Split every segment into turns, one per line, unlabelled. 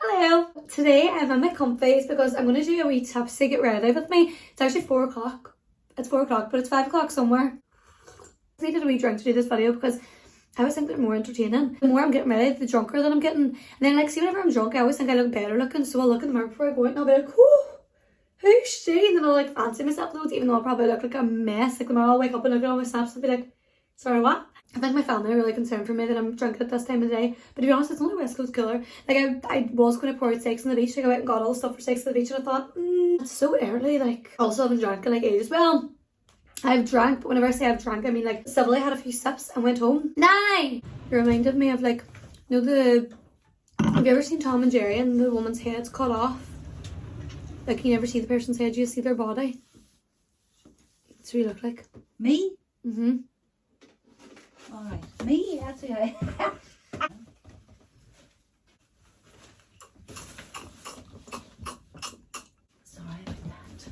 Hello! Today I'm in my comfies because I'm going to do a wee tipsy get ready with me. It's actually 4 o'clock. It's 4 o'clock, but it's 5 o'clock somewhere. I needed a wee drink to do this video because I always think they're more entertaining. The more I'm getting ready, the drunker that I'm getting. And then like, see, whenever I'm drunk, I always think I look better looking. So I'll look in the mirror before I go out and I'll be like, whoo, who's she? And then I'll like fancy myself loads, even though I'll probably look like a mess. Like tomorrow I'll wake up and look at all my snaps and be like, sorry, what? I think my family are really concerned for me that I'm drinking at this time of the day. But to be honest, it's only West Coast cooler. Like I was going to pour out steaks on the beach. Like I went and got all the stuff for steaks on the beach and I thought, it's so early. Like also I haven't drank in like ages. Well, I've drank, but whenever I say I've drank, I mean like civilly had a few sips and went home. It reminded me of like, you know, have you ever seen Tom and Jerry and the woman's head's cut off? Like you never see the person's head, you just see their body. That's what you look like.
Me?
Mm-hmm.
Alright. Me? That's okay. Sorry about that.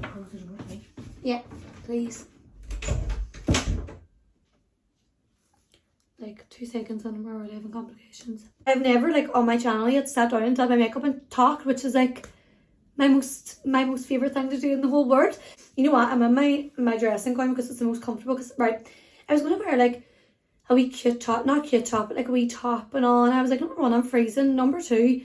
Close the door, please.
Yeah, please. Like 2 seconds and I'm already having complications. I've never like on my channel yet sat down and done my makeup and talked, which is like my most favourite thing to do in the whole world. You know what, I'm in my dressing gown because it's the most comfortable. Because right, I was going to wear like a wee cute top, not cute top, but like a wee top and all, and I was like, number 1, I'm freezing. Number 2,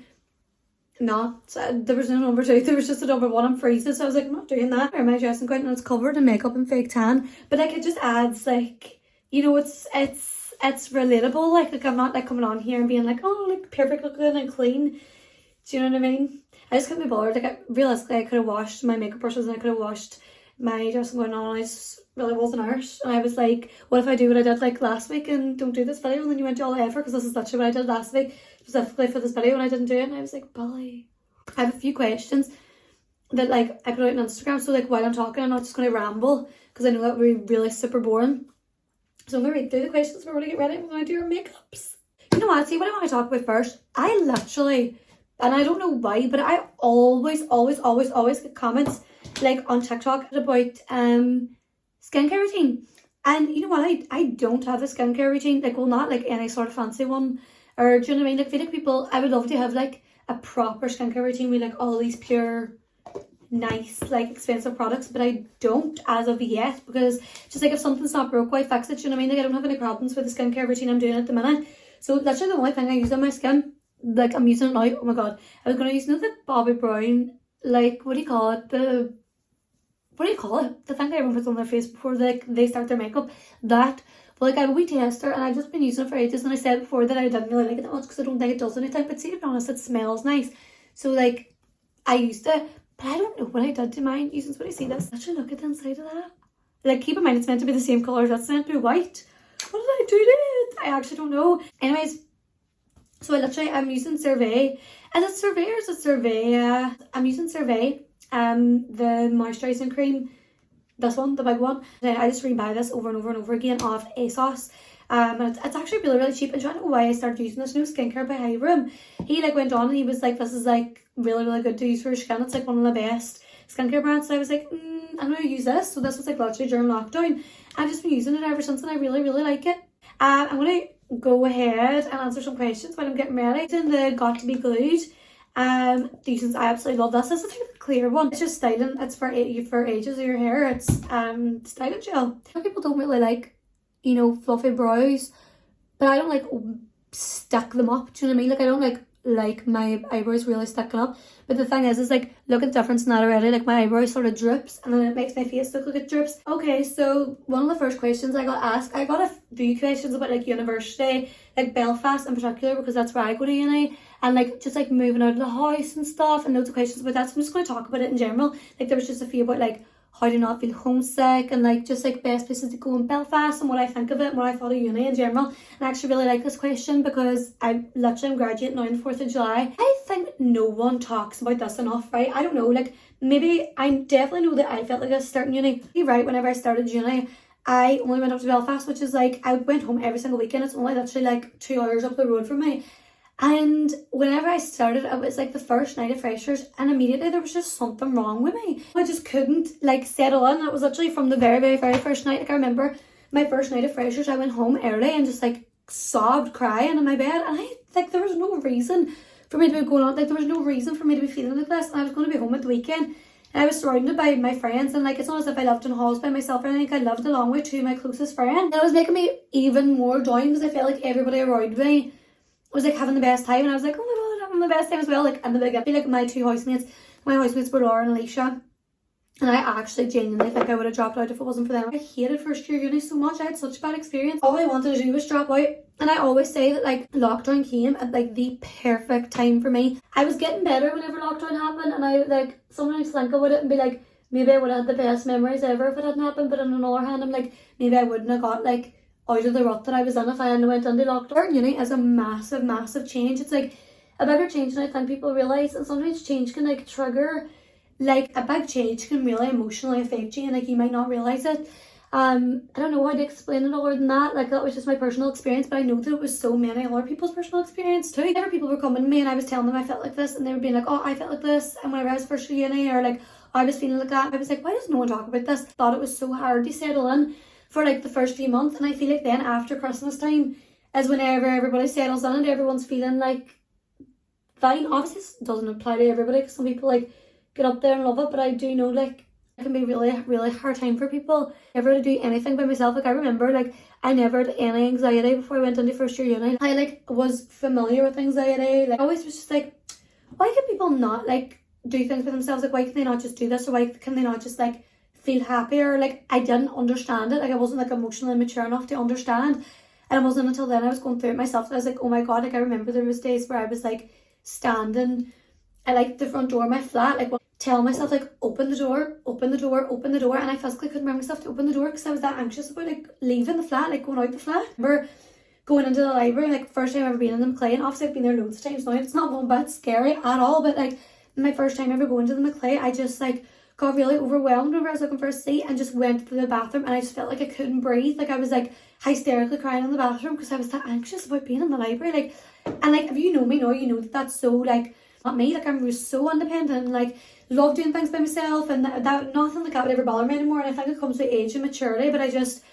no, so there was no number 2, there was just a number 1, I'm freezing. So I was like, I'm not doing that. I wear my dressing gown and it's covered in makeup and fake tan, but like it just adds like, you know, it's relatable. Like I'm not like coming on here and being like, oh, like perfect looking and clean. Do you know what I mean? I just couldn't be bothered. Like realistically, I could have washed my makeup brushes and I could have washed my dressing gown on. I just really wasn't arsed. And I was like, what if I do what I did like last week and don't do this video? And then you went to all the effort, because this is literally what I did last week specifically for this video and I didn't do it. And I was like, Billy, I have a few questions that like I put out on Instagram. So like while I'm talking, I'm not just going to ramble because I know that would be really super boring. So I'm going to read through the questions before we get ready. We're going to do our makeups. You know what? See, what I want to talk about first, I literally, and I don't know why, but I always get comments like on TikTok about skincare routine. And you know what? I don't have a skincare routine. Like, well, not like any sort of fancy one. Or do you know what I mean? Like, I feel like people, I would love to have like a proper skincare routine with like all these pure, nice, like expensive products, but I don't as of yet, because just like if something's not broke, why fix it? You know what I mean? Like I don't have any problems with the skincare routine I'm doing at the minute. So that's the only thing I use on my skin. Like I'm using it now. Oh my god, I was gonna use the Bobbi Brown, like what do you call it? The thing that everyone puts on their face before they start their makeup. That, but like I have a wee tester and I've just been using it for ages. And I said before that I didn't really like it that much because I don't think it does anything. But see, to be honest, it smells nice. So like I used it, but I don't know what I did to mine using. So when I see this, actually look at the inside of that. Like keep in mind it's meant to be the same colour. That's meant to be white. What did I do to it? I actually don't know. Anyways. So I'm using Survey. Is it Survey or is it Survey? I'm using Survey, the moisturising cream. This one, the big one. I just rebuy this over and over and over again off ASOS. And it's actually really, really cheap. And do you know why I started using this new skincare by Hyram? He like went on and he was like, this is like really, really good to use for your skin. It's like one of the best skincare brands. So I was like, I'm going to use this. So this was like literally during lockdown. I've just been using it ever since and I really, really like it. I'm going to go ahead and answer some questions while I'm getting ready. It's in the Got to Be Glued. These I absolutely love this. This is like the clear one. It's just styling. It's for ages of your hair. It's styling gel. Some people don't really like, you know, fluffy brows, but I don't like stick them up. Do you know what I mean? Like I don't like my eyebrows really sticking up. But the thing is like look at the difference in that already. Like my eyebrows sort of drips and then it makes my face look like it drips. Okay, so one of the first questions I got asked, I got a few questions about like university, like Belfast in particular, because that's where I go to uni, and like just like moving out of the house and stuff, and loads of questions about that. So I'm just going to talk about it in general. Like there was just a few about like how to not feel homesick and like just like best places to go in Belfast and what I think of it and what I thought of uni in general. And I actually really like this question because I literally am graduating now on the 4th of July. I think no one talks about this enough, right? I don't know, like maybe I definitely know that I felt like this starting uni. You're right, whenever I started uni, I only went up to Belfast, which is like I went home every single weekend. It's only literally like 2 hours up the road from me. And whenever I started, it was like the first night of freshers and immediately there was just something wrong with me. I just couldn't like settle in. It was literally from the very, very, very first night. Like I remember my first night of freshers, I went home early and just like sobbed crying in my bed, and I like there was no reason for me to be going on, like there was no reason for me to be feeling like this, and I was going to be home at the weekend, and I was surrounded by my friends, and like it's not as if I lived in halls by myself or anything. I lived along with two of my closest friends, and it was making me even more joined because I felt like everybody around me was like having the best time, and I was like, oh my god, having the best time as well. Like in the beginning, like my housemates were Laura and Alicia. And I actually genuinely think I would have dropped out if it wasn't for them. I hated first year uni so much. I had such a bad experience. All I wanted to do was drop out. And I always say that like lockdown came at like the perfect time for me. I was getting better whenever lockdown happened, and I like sometimes think about it and be like, maybe I would have had the best memories ever if it hadn't happened. But on another hand, I'm like, maybe I wouldn't have got like out of the rut that I was in if I hadn't went into lockdown. Uni is a massive, massive change. It's like a bigger change than I think people realise, and sometimes change can like trigger. Like a big change can really emotionally affect you, and like you might not realise it. I don't know how to explain it other than that. Like that was just my personal experience, but I know that it was so many other people's personal experience too. Whenever people were coming to me and I was telling them I felt like this, and they were being like, oh, I felt like this, and whenever I was first year uni, or like I was feeling like that, I was like, why does no one talk about this? I thought it was so hard to settle in for like the first few months, and I feel like then after Christmas time is whenever everybody settles in and everyone's feeling like fine. Obviously this doesn't apply to everybody because some people like get up there and love it, but I do know like it can be really, really hard time for people ever to do anything by myself. Like I remember like I never had any anxiety before I went into first year uni. I like was familiar with anxiety. Like I always was just like, why can people not like do things for themselves? Like why can they not just do this, or why can they not just like feel happier? Like I didn't understand it. Like I wasn't like emotionally mature enough to understand, and it wasn't until then I was going through it myself that I was like, oh my god. Like I remember there was days where I was like standing at like the front door of my flat, like tell myself like open the door, open the door, open the door, and I physically couldn't bring myself to open the door because I was that anxious about like leaving the flat, like going out the flat. I remember going into the library, like first time I've ever been in the McClay, and obviously I've been there loads of times now, it's not one bit scary at all, but like my first time ever going to the McClay, I just like got really overwhelmed whenever I was looking for a seat and just went to the bathroom, and I just felt like I couldn't breathe. Like I was like hysterically crying in the bathroom because I was that anxious about being in the library. Like, and like if you know me now, you know that that's so like not me. Like I'm so independent and like love doing things by myself, and that nothing like that would ever bother me anymore. And I think it comes with age and maturity, but I just,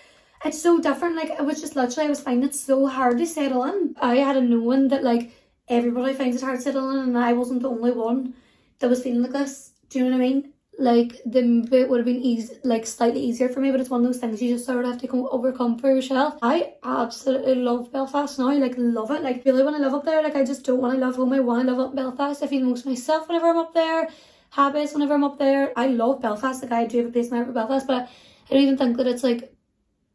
it's so different. Like it was just literally I was finding it so hard to settle in. I had a knowing that like everybody finds it hard to settle in, and I wasn't the only one that was feeling like this. Do you know what I mean? Like the bit would have been easy, like slightly easier for me, but it's one of those things you just sort of have to overcome for yourself. I absolutely love Belfast now, like love it. Like really want to live up there. Like I just don't want to live home. I want to live up in Belfast. I feel most myself whenever I'm up there. Happiest whenever I'm up there. I love Belfast. Like I do have a place in my heart for Belfast, but I don't even think that it's like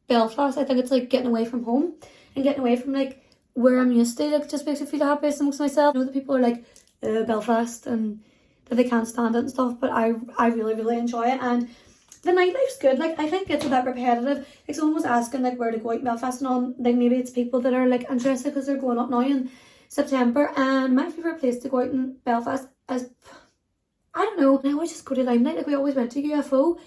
Belfast. I think it's like getting away from home and getting away from like where I'm used to. Like just makes me feel the happiest and most myself. I know that people are like Belfast and that they can't stand it and stuff, but I really, really enjoy it. And the nightlife's good. Like I think it's a bit repetitive. Like someone was asking like where to go out in Belfast and all. Like maybe it's people that are like interested because they're going up now in September. And my favourite place to go out in Belfast is, I don't know, I always just go to Limelight. Like we always went to UFO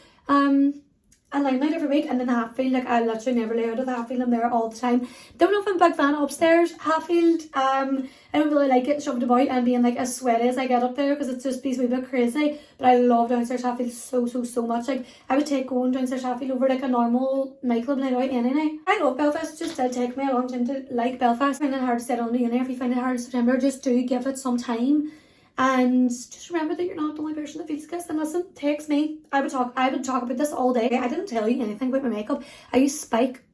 and Limelight every week, and then the Hatfield, like I literally never lay out of the Hatfield. I'm there all the time. Don't know if I'm a big fan of upstairs Hatfield. I don't really like it shoved about and being like as sweaty as I get up there because it's just a wee bit crazy, but I love downstairs Hatfield so much. Like I would take going downstairs Hatfield over like a normal nightclub night out any night. I love Belfast. It just did take me a long time to like Belfast. I find it hard to settle into uni. If you find it hard in September, just do give it some time. And just remember that you're not the only person that feels this. And listen, text me. I would talk about this all day. I didn't tell you anything about my makeup. I use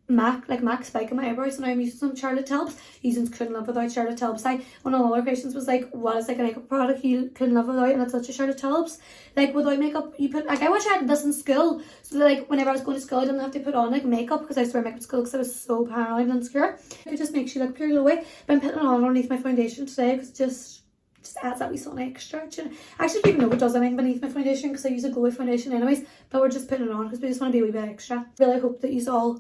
MAC Spike in my eyebrows, and I'm using some Charlotte Tilbury. You couldn't live without Charlotte Tilbury. One of the other questions was like, what is like a makeup product you couldn't live without? And it's such a Charlotte Tilbury. Like without makeup, you put like I wish I had this in school, so that, like whenever I was going to school, I didn't have to put on like makeup because I used to wear makeup at school because I was so paranoid and insecure. It just makes you look pure glowy. But I'm putting it on underneath my foundation today because just adds that wee something extra. I actually don't even know it does anything beneath my foundation because I use a glowy foundation anyways, but we're just putting it on because we just want to be a wee bit extra. Really hope that you all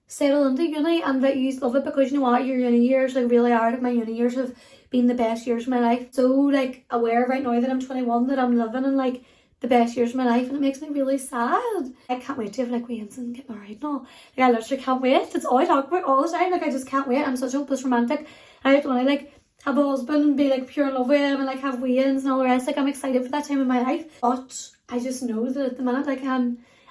settle into uni and that you love it, because you know what, your uni years like really are, like my uni years have been the best years of my life. So like aware right now that I'm 21 that I'm living in like the best years of my life, and it makes me really sad. I can't wait to have like weans and get married and all. Like I literally can't wait. It's all I talk about all the time. Like I just can't wait. I'm such a hopeless romantic. I don't want to like have a husband and be like pure in love with him and like have weans and all the rest. Like I'm excited for that time in my life, but I just know that at the minute like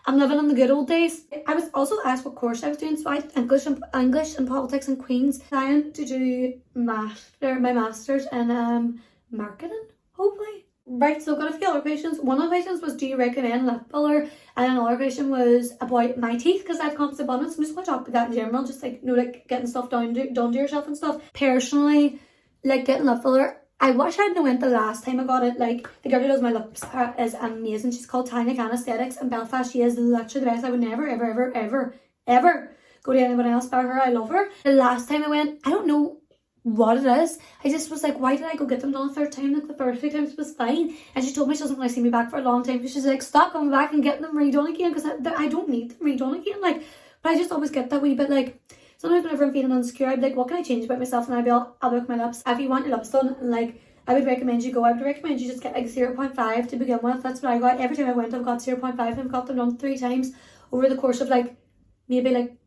I'm living in the good old days. I was also asked what course I was doing, so I did English and politics in Queen's. Trying to do my masters in marketing, hopefully. Right, so I've got a few other questions. One of the questions was, do you recommend lip filler? And another question was about my teeth, because I've constant abundance. I'm just going to talk about that in general, just like, you know, like getting stuff done to yourself and stuff. Personally, like getting lip filler, I wish I'd known it the last time I got it. Like, the girl who does my lips is amazing. She's called Tanya Can Aesthetics in Belfast. She is literally the best. I would never, ever, ever, ever, ever go to anyone else but her. I love her. The last time I went, I don't know what it is. I just was like, why did I go get them done a third time? Like, the first 3 times was fine. And she told me she doesn't want to see me back for a long time, because she's like, stop coming back and getting them redone again, because I don't need them redone again. Like, but I just always get that wee bit, like, sometimes whenever I'm feeling insecure, I'd be like, what can I change about myself? And I'll book my lips. If you want your lips done, like, I would recommend you just get like 0.5 to begin with. That's what I got. Every time I went, I've got 0.5, and I've got them done 3 times over the course of like maybe like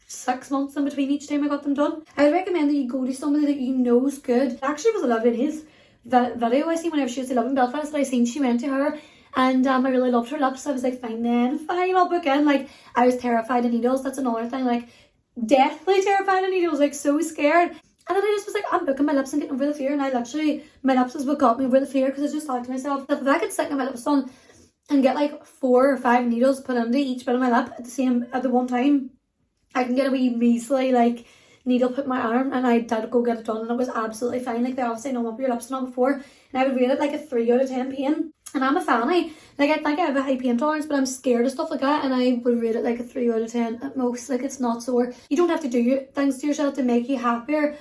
6 months in between each time I got them done. I would recommend that you go to somebody that you know is good. It actually was a lovely news video I seen whenever she was in Belfast that I seen. She went to her, and I really loved her lips. So I was like, fine, I'll book in. Like, I was terrified of needles. That's another thing. Like, deathly terrified of needles. Like, so scared. And then I just was like, I'm booking my lips and getting over the fear. And I literally, my lips is what got me over the fear, because I just thought to myself, if I could stick my lips on and get like 4 or 5 needles put into each bit of my lip at the one time, I can get a wee measly like needle put in my arm. And I did go get it done, and it was absolutely fine. Like, they obviously numb up your lips and all before, and I would rate it like a 3 out of 10 pain. And I'm a fanny. Like, I think I have a high pain tolerance, but I'm scared of stuff like that, and I would rate it like a 3 out of 10 at most. Like, it's not sore. You don't have to do things to yourself to make you happier,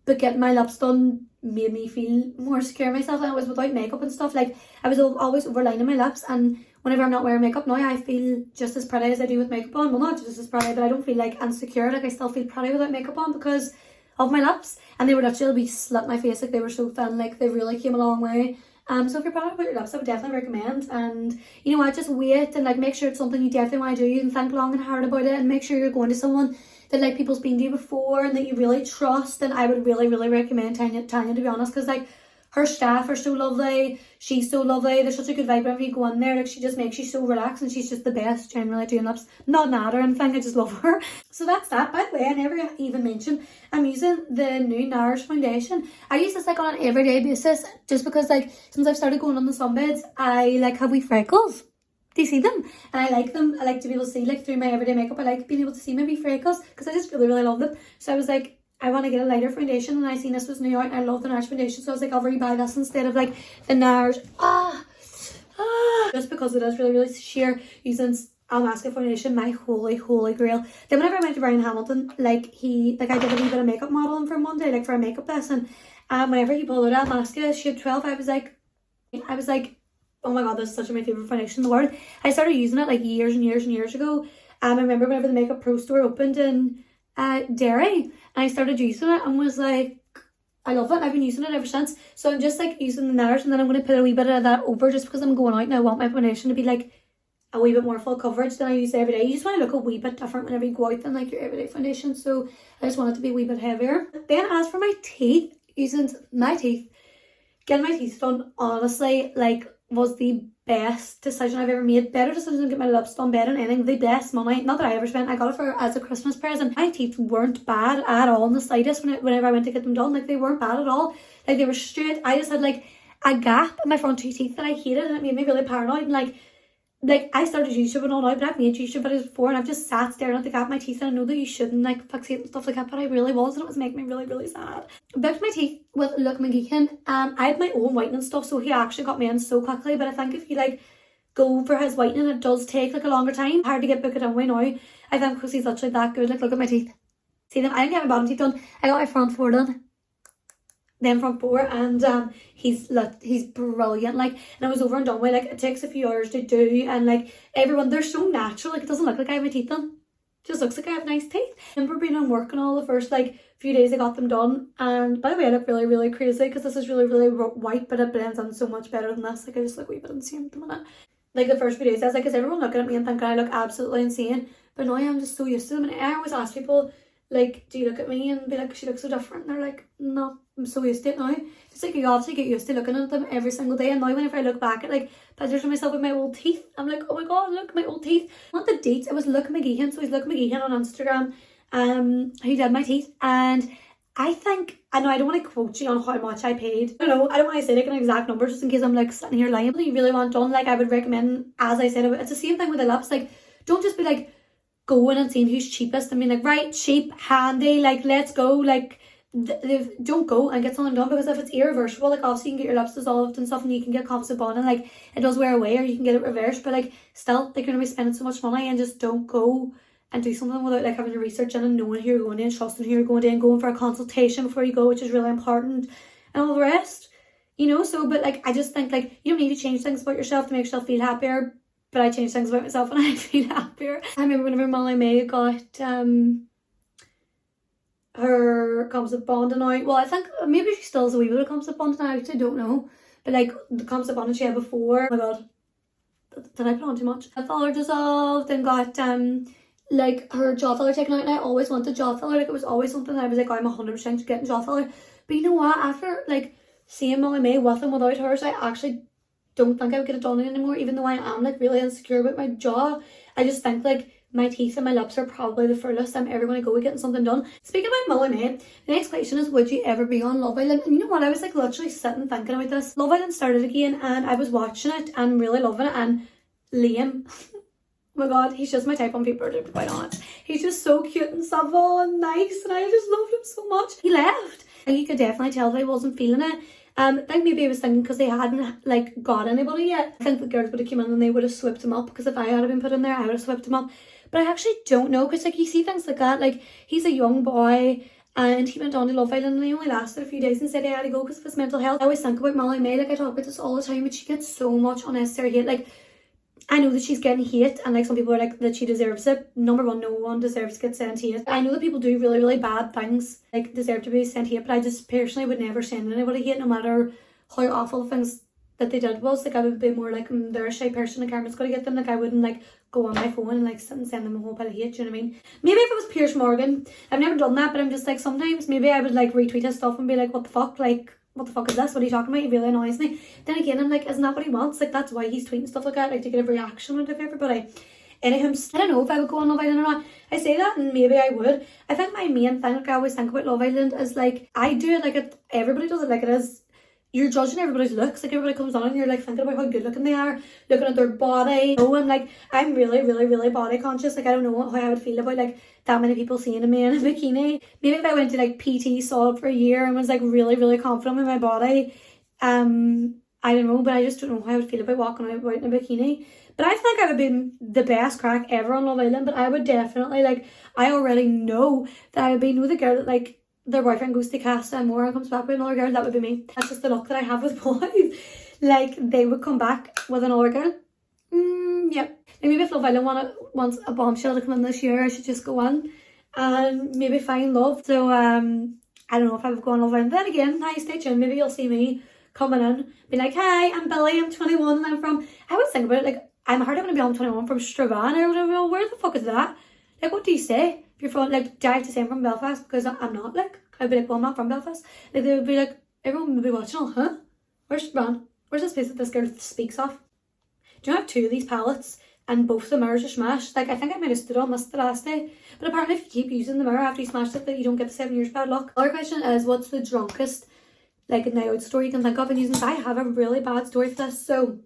but getting my lips done made me feel more secure in myself. And it was without makeup and stuff. Like, I was always overlining my lips, and whenever I'm not wearing makeup now, I feel just as pretty as I do with makeup on. Well, not just as pretty, but I don't feel like insecure. Like, I still feel pretty without makeup on because of my lips. And they would actually be slit my face. Like, they were so thin. Like, they really came a long way. So if you're proud about your lips, I would definitely recommend. And you know what, just wait and like make sure it's something you definitely want to do, and think long and hard about it, and make sure you're going to someone that like people's been to you before and that you really trust. And I would really, really recommend Tanya, to be honest, because like her staff are so lovely, she's so lovely, there's such a good vibe whenever you go in there. Like, she just makes you so relaxed, and she's just the best generally doing lips. Not mad or anything, I just love her. So that's that. By the way, I never even mentioned I'm using the new NARS foundation. I use this like on an everyday basis, just because like since I've started going on the sunbeds, I like have wee freckles. Do you see them? And I like them. I like to be able to see like through my everyday makeup. I like being able to see my wee freckles, because I just really, really love them. So I was like, I want to get a lighter foundation, and I seen this was new out, and I love the NARS foundation, so I was like, I'll rebuy this instead of like the NARS. Just because it is really, really sheer, using Almasca foundation, my holy grail. Then whenever I went to Brian Hamilton, like I did a wee bit of makeup modeling for him one day, like for a makeup lesson, and whenever he pulled out Almasca shade 12, I was like, oh my god, this is such my favourite foundation in the world. I started using it like years and years and years ago. I remember whenever the Makeup Pro store opened in Derry, and I started using it and was like, I love it. I've been using it ever since. So I'm just like using the NARS, and then I'm going to put a wee bit of that over, just because I'm going out and I want my foundation to be like a wee bit more full coverage than I use every day. You just want to look a wee bit different whenever you go out than like your everyday foundation. So I just want it to be a wee bit heavier. Then as for my teeth, getting my teeth done, honestly, like, was the best decision I've ever made. Better decision than get my lips done, better than anything. The best money, not that I ever spent. I got it as a Christmas present. My teeth weren't bad at all in the slightest whenever I went to get them done. Like, they weren't bad at all. Like, they were straight. I just had like a gap in my front 2 teeth that I hated, and it made me really paranoid. And like I started YouTube and all now, but I've made YouTube videos before, and I've just sat staring at the gap in my teeth, and I know that you shouldn't like fixate and stuff like that, but I really was, and it was making me really, really sad. Booked my teeth with Luke McGeechan. I had my own whitening stuff, so he actually got me in so quickly, but I think if you like go for his whitening, it does take like a longer time. Hard to get booked in way now, I think, because he's literally that good. Like, look at my teeth. See them? I didn't get my bottom teeth done. I got my front 4 done. Then front 4, and he's brilliant. Like, and I was over and done with. Like, it takes a few hours to do, and like everyone, they're so natural. Like, it doesn't look like I have my teeth done. It just looks like I have nice teeth. I remember being on work and all the first like few days I got them done, and by the way, I look really, really crazy because this is really, really white, but it blends in so much better than this. Like, I just look a wee bit insane at the minute. Like, the first few days I was like, is everyone looking at me and thinking I look absolutely insane? But now I'm just so used to them, and I always ask people like, do you look at me and be like, she looks so different? And they're like, no, I'm so used to it now. It's like you obviously get used to looking at them every single day. And now whenever I look back at like pictures of myself with my old teeth, I'm like, oh my god, look, my old teeth. Not the dates, it was Luke McGeehan. So he's Luke McGeehan on Instagram. Who did my teeth. And I think, I know I don't want to quote you on how much I paid. I don't want to say like an exact number just in case I'm like sitting here lying. If you really want done, like I would recommend, as I said, it's the same thing with the lips. Like, don't just be like going and seeing who's cheapest. I mean, like, right, cheap, handy, like, let's go. Like, don't go and get something done, because if it's irreversible, like obviously you can get your lips dissolved and stuff and you can get composite bond and like it does wear away, or you can get it reversed, but like still, like, you're gonna be spending so much money, and just don't go and do something without like having to research in and knowing who you're going to and trusting who you're going to and going for a consultation before you go, which is really important, and all the rest, you know. So, but like I just think like you don't need to change things about yourself to make yourself feel happier, but I change things about myself and I feel happier. I remember whenever Molly May got her composite bonding out. Well, I think maybe she still has a wee bit of composite bonding out, I don't know. But like the composite bonding she had before, oh my god, did I put on too much? Her filler dissolved and got like her jaw filler taken out, and I always wanted jaw filler. Like it was always something that I was like, I'm 100% getting jaw filler. But you know what? After like seeing Molly May with and without hers, I actually don't think I would get it done anymore, even though I am like really insecure about my jaw. I just think like my teeth and my lips are probably the furthest I'm ever going to go with getting something done. Speaking about Molly May, the next question is, would you ever be on Love Island? And you know what, I was like literally sitting thinking about this. Love Island started again and I was watching it and really loving it, and Liam, oh my god, he's just my type on paper, to be quite honest. He's just so cute and civil and nice, and I just loved him so much. He left and you could definitely tell that he wasn't feeling it. I think maybe he was thinking because they hadn't like got anybody yet. I think the girls would have come in and they would have swept him up, because if I had been put in there I would have swept him up. But I actually don't know, because like you see things like that, like he's a young boy and he went on to Love Island and he only lasted a few days and said he had to go because of his mental health. I always think about Molly May, like I talk about this all the time, but she gets so much unnecessary hate. Like I know that she's getting hate and like some people are like that she deserves it. Number one, no one deserves to get sent hate. I know that people do really, really bad things, like deserve to be sent hate, but I just personally would never send anybody hate, no matter how awful things that they did was. Like I would be more like, they're a shy person and Carmen's gonna get them. Like I wouldn't like go on my phone and like sit and send them a whole pile of hate, do you know what I mean? Maybe if it was Pierce Morgan, I've never done that, but I'm just like sometimes maybe I would like retweet his stuff and be like, what the fuck, like what the fuck is this? What are you talking about? It really annoys me. Then again, I'm like, isn't that what he wants? Like that's why he's tweeting stuff like that, like to get a reaction out of everybody. Anywho, I don't know if I would go on Love Island or not. I say that and maybe I would. I think my main thing, like I always think about Love Island, is like I do it like it, everybody does it like it is. You're judging everybody's looks, like everybody comes on and you're like thinking about how good looking they are, looking at their body. Oh, and like I'm really, really, really body conscious. Like I don't know how I would feel about like that many people seeing me in a bikini. Maybe if I went to like PT solid for a year and was like really, really confident in my body, I don't know, but I just don't know how I would feel about walking out in a bikini. But I feel like I would be the best crack ever on Love Island. But I would definitely like, I already know that I would be, you know, the girl that like their boyfriend goes to Casa and more and comes back with another girl. That would be me. That's just the luck that I have with boys. Like they would come back with another girl. Yep. Maybe if Love Island wants a bombshell to come in this year, I should just go on and maybe find love. So I don't know if I would go on Love Island. Then again, hi, stay tuned. Maybe you'll see me coming in, be like, hi, I'm Billy, I'm 21 and I'm from, I always think about it like, I'm heard I'm going to be on 21 from Strabane or whatever. Well, where the fuck is that? Like, what do you say? If you're from, like, do I have to say I'm from Belfast? Because I'm not, like, I'd be like, well, I'm not from Belfast. Like, they would be like, everyone would be watching, oh, huh? Where's Strabane? Where's this place that this girl speaks of? Do you have two of these palettes and both the mirrors are smashed? Like, I think I might have stood on this the last day. But apparently if you keep using the mirror after you smashed it, that you don't get the 7 years bad luck. Other question is, what's the drunkest, like, night out story you can think of? And using, I have a really bad story for this. So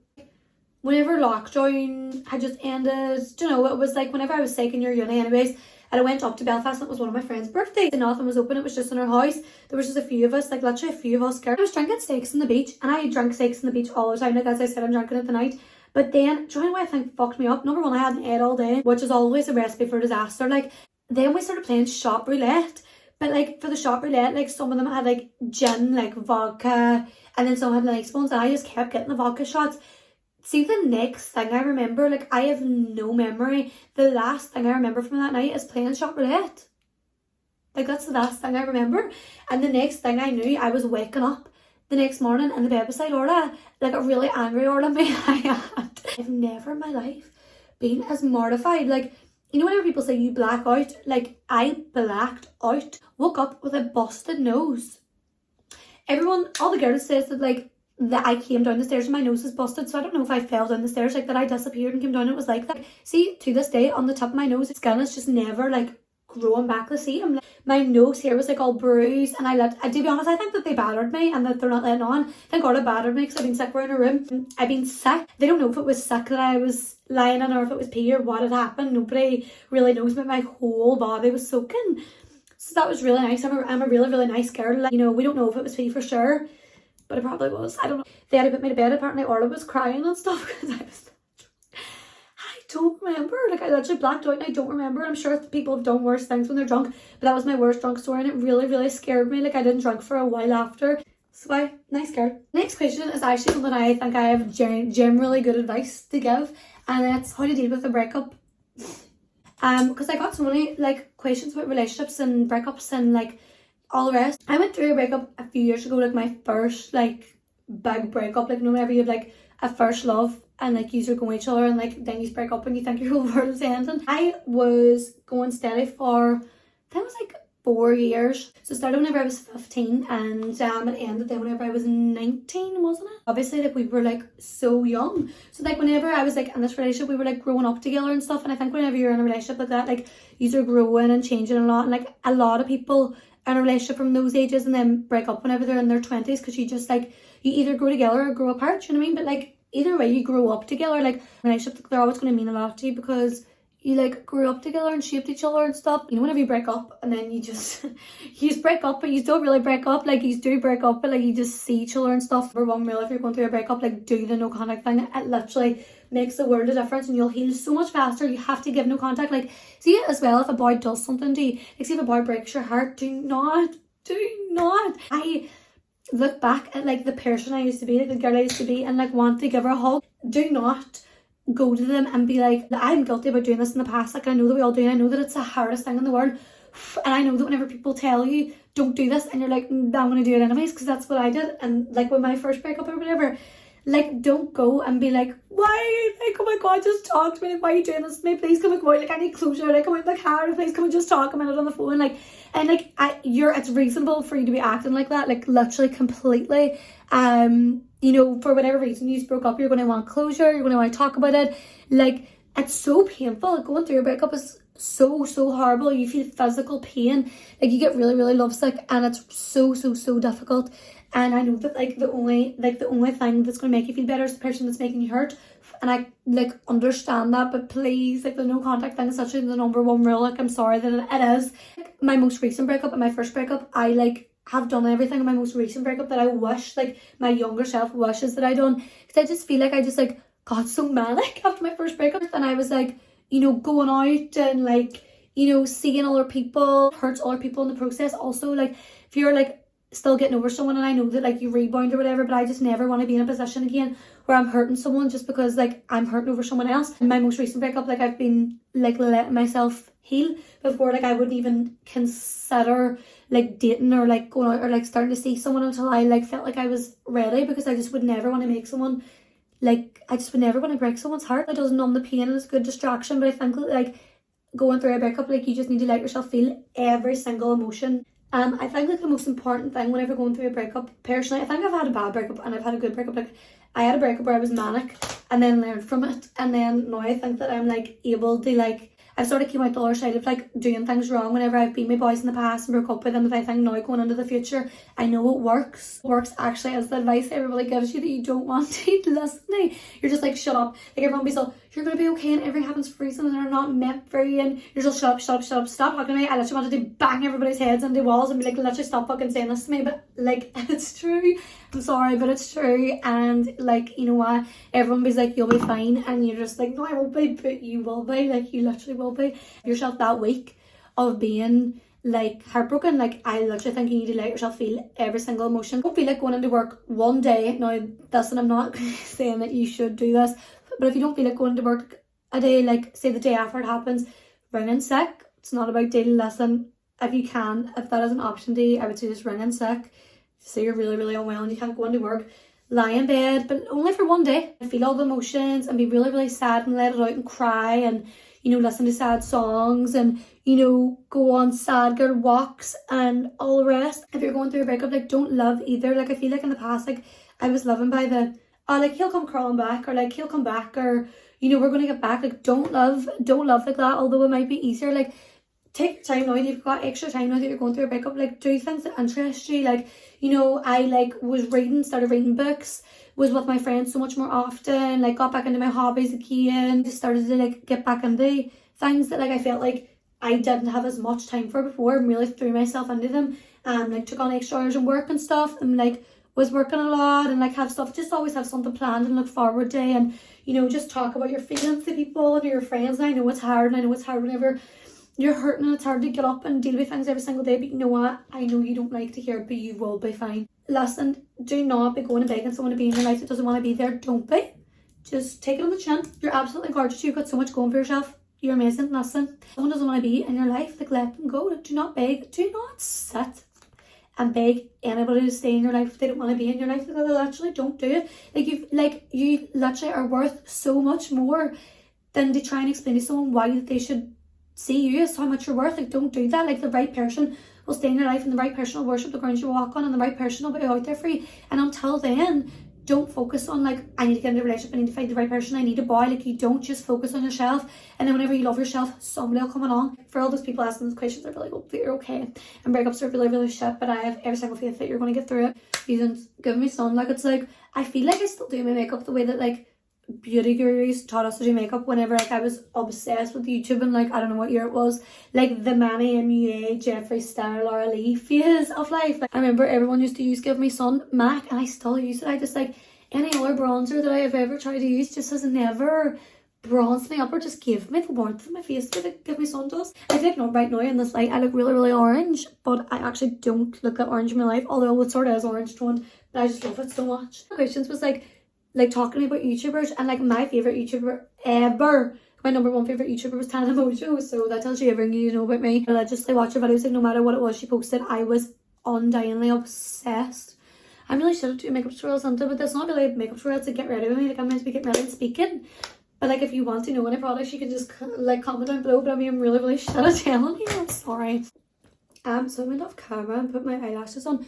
whenever lockdown had just ended, you know, it was like whenever I was second year uni anyways, and I went up to Belfast and it was one of my friend's birthdays and nothing was open, it was just in her house. There was just a few of us, like literally a few of us girls. I was drinking steaks on the beach, and I drank steaks on the beach all the time, like as I said, I'm drinking it the night. But then, do you know what I think fucked me up? Number one, I hadn't ate all day, which is always a recipe for disaster. Like, then we started playing shop roulette. But like for the shop roulette, like some of them had like gin, like vodka, and then some had like spoons, and I just kept getting the vodka shots. See, the next thing I remember, like I have no memory. The last thing I remember from that night is playing shop roulette. Like that's the last thing I remember. And the next thing I knew, I was waking up the next morning in the bed beside Orla, like a really angry Orla me. I've never in my life been as mortified. Like you know whenever people say you black out, like I blacked out, woke up with a busted nose. Everyone, all the girls says that like that I came down the stairs and my nose was busted, so I don't know if I fell down the stairs, like that I disappeared and came down, it was like that. See, to this day, on the top of my nose, skin is just never like growing back the same. Like, my nose here was like all bruised, and to be honest, I think that they battered me and that they're not letting on. Thank God it battered me, because I've been sick for in a room. I've been sick. They don't know if it was sick that I was lying in or if it was pee or what had happened. Nobody really knows, but my whole body was soaking. So that was really nice. I'm a really, really nice girl. Like, you know, we don't know if it was pee for sure, but it probably was. I don't know. They had to put me to bed. Apparently Orla was crying and stuff because I don't remember. Like, I literally blacked out and I don't remember. I'm sure people have done worse things when they're drunk, but that was my worst drunk story and it really, really scared me. Like, I didn't drink for a while after. So I, nice girl. Next question is actually something I think I have generally good advice to give, and that's how to deal with a breakup. Because I got so many like questions about relationships and breakups and like all the rest. I went through a breakup a few years ago, like my first like big breakup. Like, whenever you have like a first love and like you're going with each other and like then you break up and you think your whole world is ending. I was going steady for, I think it was like 4 years. So it started whenever I was 15 and it ended then whenever I was 19, wasn't it? Obviously, like, we were like so young. So like whenever I was like in this relationship, we were like growing up together and stuff. And I think whenever you're in a relationship like that, like you're growing and changing a lot. And like a lot of people in a relationship from those ages and then break up whenever they're in their 20s, because you just like, you either grow together or grow apart, you know what I mean? But like either way, you grow up together. Like, relationships, they're always going to mean a lot to you because you like grew up together and shaped each other and stuff. You know, whenever you break up and then you just you just break up, but you don't really break up. Like, you do break up, but like you just see each other and stuff. For one real, if you're going through a breakup, like, do the no contact thing. It literally makes the world a difference and you'll heal so much faster. You have to give no contact. Like, see, as well, if a boy does something to you, like, see if a boy breaks your heart, do not. I look back at like the person I used to be, like the girl I used to be, and like want to give her a hug. Do not go to them and be like, I'm guilty about doing this in the past. Like, I know that we all do, and I know that it's the hardest thing in the world, and I know that whenever people tell you don't do this and you're like, I'm gonna do it anyways because that's what I did. And like with my first breakup or whatever, like, don't go and be like, why, like, oh my god, just talk to me, like, why are you doing this to me, please come and go out, like, I need closure, like, come out in the car, please come and just talk a minute on the phone, like. And like, it's reasonable for you to be acting like that, like, literally completely. You know, for whatever reason you broke up, you're going to want closure, you're going to want to talk about it. Like, it's so painful. Like, going through a breakup is so horrible. You feel physical pain, like you get really, really lovesick, and it's so difficult. And I know that like the only thing that's going to make you feel better is the person that's making you hurt. And I like understand that, but please, like, the no contact thing is such the number one rule. Like, I'm sorry that it is. Like, my most recent breakup and my first breakup, I like have done everything in my most recent breakup that I wish like my younger self wishes that I done, because I just feel like I just like got so manic after my first breakup, and I was like, you know, going out and like, you know, seeing other people, hurts other people in the process. Also, like, if you're like still getting over someone, and I know that like you rebound or whatever, but I just never want to be in a position again where I'm hurting someone just because like I'm hurting over someone else. In my most recent breakup, like, I've been like letting myself heal before. Like, I wouldn't even consider like dating or like going out or like starting to see someone until I like felt like I was ready, because I just would never want to make someone, like, I just would never want to break someone's heart. It doesn't numb the pain and it's a good distraction, but I think like going through a breakup, like, you just need to let yourself feel every single emotion. I think like the most important thing whenever going through a breakup, personally, I think I've had a bad breakup and I've had a good breakup. Like, I had a breakup where I was manic and then learned from it, and then now I think that I'm like able to like, I've sort of came out the other side of like doing things wrong whenever I've been with boys in the past and broke up with them. But I think now going into the future, I know it works. It works actually as the advice everybody gives you that you don't want to listen to. You're just like, shut up. Like, everyone be so, you're going to be okay and everything happens for a reason and they're not meant for you. And you're just, shut up, stop talking to me. I literally wanted to bang everybody's heads into walls and be like, literally stop fucking saying this to me. But like, it's true. I'm sorry, but it's true. And like, you know what? Everyone be like, you'll be fine. And you're just like, no, I won't be, but you will be. Like, you literally will be. Yourself that week of being like heartbroken, like, I literally think you need to let yourself feel every single emotion. Don't feel like going into work one day. Now, listen, I'm not saying that you should do this, but if you don't feel like going to work a day, like, say the day after it happens, ring in sick. It's not about daily. Listen, if you can, if that is an option to you, I would say just ring in sick. Say you're really, really unwell and you can't go into work, lie in bed, but only for one day. Feel all the emotions and be really, really sad and let it out and cry, and you know, listen to sad songs and, you know, go on sad girl walks and all the rest. If you're going through a breakup, like, don't love either. Like, I feel like in the past, like, I was loving by the, oh, like, he'll come crawling back, or like, he'll come back, or, you know, we're going to get back. Like, don't love like that, although it might be easier. Like, take your time now, you've got extra time now that you're going through a breakup. Like, do things that interest you. Like, you know, I like started reading books, was with my friends so much more often, like got back into my hobbies again, just started to like get back into things that like I felt like I didn't have as much time for before, and really threw myself into them, and like took on extra hours and work and stuff, and like was working a lot, and like have stuff, just always have something planned and look forward to, and you know, just talk about your feelings to people and your friends. And I know it's hard, and I know it's hard whenever you're hurting and it's hard to get up and deal with things every single day, but you know what, I know you don't like to hear it, but you will be fine. Listen, do not be going and begging someone to be in your life that doesn't want to be there. Don't be. Just take it on the chin. You're absolutely gorgeous. You've got so much going for yourself. You're amazing. Listen, someone doesn't want to be in your life, like, let them go. Like, do not beg. Do not sit and beg anybody to stay in your life if they don't want to be in your life. Like, literally, don't do it. You literally are worth so much more than to try and explain to someone why they should see you as how much you're worth. Like, don't do that. Like, the right person will stay in your life, and the right person will worship the ground you walk on, and the right person will be out there for you. And until then, don't focus on like, I need to get into a relationship, I need to find the right person, I need a boy. Like, you don't just focus on yourself, and then whenever you love yourself, somebody will come along. For all those people asking those questions, I really hope that you're okay, and breakups are really, really shit, but I have every single faith that you're going to get through it. Reasons give me some, like, it's like, I feel like I still do my makeup the way that like beauty gurus taught us to do makeup whenever like I was obsessed with YouTube, and like I don't know what year it was, like the Manny MUA, Jeffree Star, Laura Lee phase of life. Like, I remember everyone used to use Give Me Sun MAC, and I still use it. I just like, any other bronzer that I have ever tried to use just has never bronzed me up or just gave me the warmth of my face that like Give Me Sun does. I think not right now in this light I look really, really orange, but I actually don't look that orange in my life, although it sort of is orange toned, but I just love it so much. The questions was like talking about YouTubers, and like my favourite YouTuber ever, my number one favourite YouTuber was Tana Mojo, so that tells you everything you know about me. I religiously watch her videos, and no matter what it was she posted, I was undyingly obsessed. I'm really shit at doing makeup tutorials, but that's not really a makeup tutorial to get ready with me. Like, I'm meant to be getting ready and speaking, but like if you want to know any products you can just like comment down below, but I mean I'm really, really shit at telling you. I'm sorry. So I went off camera and put my eyelashes on.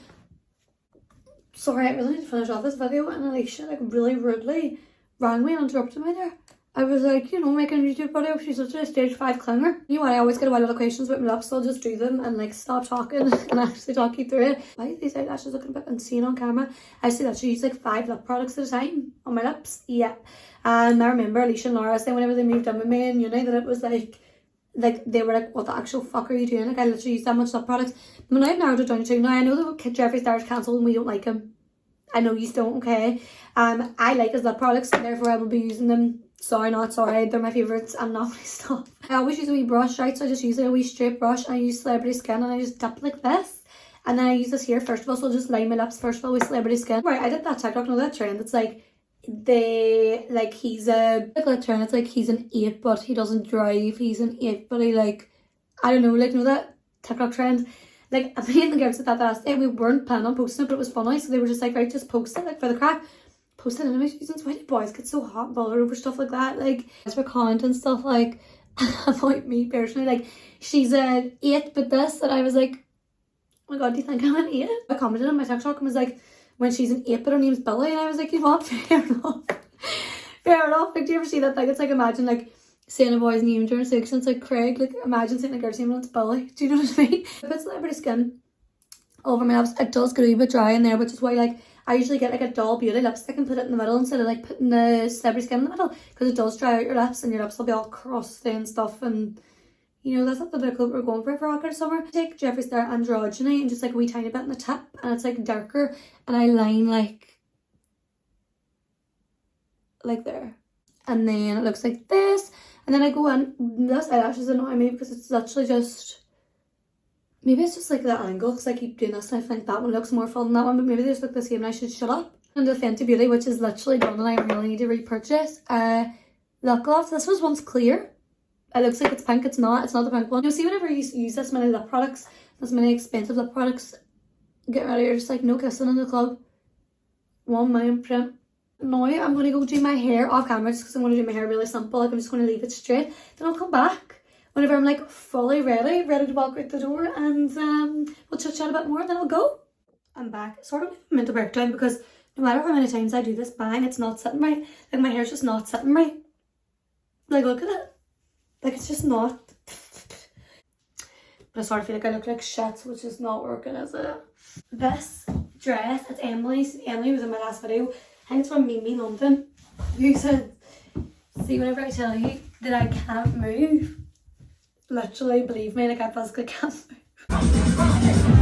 Sorry, I really need to finish off this video, and Alicia like really rudely rang me and interrupted me there. I was like, you know, making a YouTube video, she's such a stage 5 clinger. You know what, I always get a lot of questions with my lips, so I'll just do them and like stop talking and actually talk you through it. Why are these eyelashes looking a bit insane on camera? I see that she used like 5 lip products at a time on my lips. Yeah. And I remember Alicia and Laura saying whenever they moved in with me in uni that it was like they were like, what the actual fuck are you doing? Like, I literally used that much lip products. But now I've narrowed it down to, now I know that Jeffree Star's cancelled and we don't like him. I know you don't, okay? I like his lip products, and therefore I will be using them. Sorry, not sorry, they're my favourites and not my stuff. I always use a wee brush, right? So I just use like a wee straight brush, and I use Celebrity Skin, and I just dip like this. And then I use this here first of all, so I'll just line my lips first of all with Celebrity Skin. Right, I did that TikTok, know that trend. It's like, he's a trend, it's like he's an 8 but he doesn't drive, he's an 8 but he like, I don't know, like, know that TikTok trend? Like, me and the girls at that last day, we weren't planning on posting it, but it was funny, so they were just like, right, just post it, like, for the crack. Post it anyways, reasons. Why do boys get so hot and bothered over stuff like that? Like, as for comment and stuff, like, about me personally, like, she's an 8 but this, and I was like, oh my god, do you think I'm an 8? I commented on my TikTok and was like, when she's an 8 but her name's Billy, and I was like, you know what, fair enough. Fair enough. Like, do you ever see that thing? It's like, imagine like saying a boy's name during sex, and it's like Craig. Like, imagine saying a girl's name and it's Billy. Do you know what I mean? I put Celebrity Skin over my lips. It does get a wee bit dry in there, which is why like I usually get like a dull beauty lipstick and put it in the middle instead of like putting the Celebrity Skin in the middle, because it does dry out your lips and your lips will be all crusty and stuff, and you know, that's not the look that we're going for Rocket Summer. Take Jeffree Star Androgyny and just like a wee tiny bit in the tip, and it's like darker, and I line like there, and then it looks like this, and then I go in. This eyelashes annoy me because it's literally just, maybe it's just like the angle, because I keep doing this and I think that one looks more full than that one, but maybe they just look the same and I should shut up. And the Fenty Beauty, which is literally done and I really need to repurchase, lip gloss. This was once clear. It looks like it's pink, it's not the pink one. You'll see whenever you use this many lip products, this many expensive lip products, get ready, you're just like, no kissing in the club. 1 million print. Now I'm going to go do my hair off camera just because I'm going to do my hair really simple. Like I'm just going to leave it straight. Then I'll come back whenever I'm like fully ready to walk out the door, and we'll chit chat a bit more and then I'll go. I'm back. Sort of mental breakdown because no matter how many times I do this bang, it's not sitting right. Like my hair's just not sitting right. Like look at it. Like it's just not. But I sort of feel like I look like shit, so it's just not working, is it? This dress, it's Emily's. Emily was in my last video. I think it's from Mimi London. You said, see, whenever I tell you that I can't move, literally believe me, like I physically can't move.